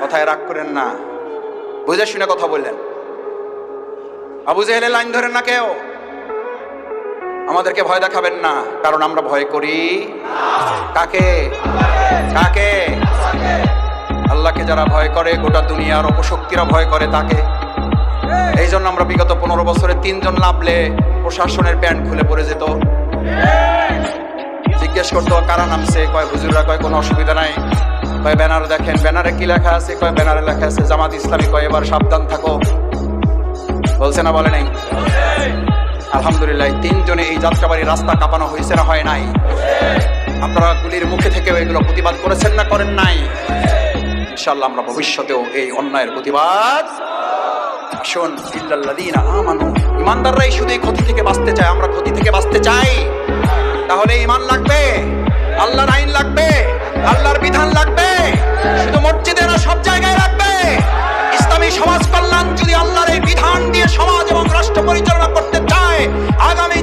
কথায় রাগ করেন না, বুঝে শুনে কথা বললেন। আবু জেহেলের লাইন ধরেন না কেউ, আমাদেরকে ভয় দেখাবেন না, কারণ আমরা ভয় করি কাকে? কাকে? আল্লাহকে যারা ভয় করে, গোটা দুনিয়ার অপশক্তিরা ভয় করে তাকে। এই জন্য আমরা বিগত 15 বছরে 3 জন নামলে প্রশাসনের প্যান্ট খুলে পড়ে যেত। জিজ্ঞেস করতো কারা নামছে, কয় হুজুররা, কয় কোনো অসুবিধা নাই, কয় ব্যানার দেখেন, ব্যানারে কি লেখা আছে, কয় ব্যানারে লেখা আছে জামাত ইসলামী, কয় এবার সাবধান থাকো। বলছে না বলে নাই? আলহামদুলিল্লাহ 3 জনে এই যাত্রাবাড়ি রাস্তা কাঁপানো হয়েছে না হয় নাই? আপনারা গুলির মুখে থেকে এগুলো প্রতিবাদ করেছেন না করেন নাই? ইনশাআল্লাহ আমরা ভবিষ্যতেও এই অন্যায়ের প্রতিবাদ। আসুন, ইল্লাল্লাযীনা আমানু, ঈমানদাররাই শুধু এই ক্ষতি থেকে বাঁচতে চায়। আমরা ক্ষতি থেকে বাঁচতে চাই, তাহলে ঈমান লাগবে, আল্লাহর আইন লাগবে, আল্লাহর বিধান লাগবে। শুধু মসজিদে না, সব জায়গায় লাগবে। ইসলামী সমাজ কল্যাণ যদি আল্লাহর এই বিধান দিয়ে সমাজ এবং রাষ্ট্র পরিচালনা করতে চায়, আগামী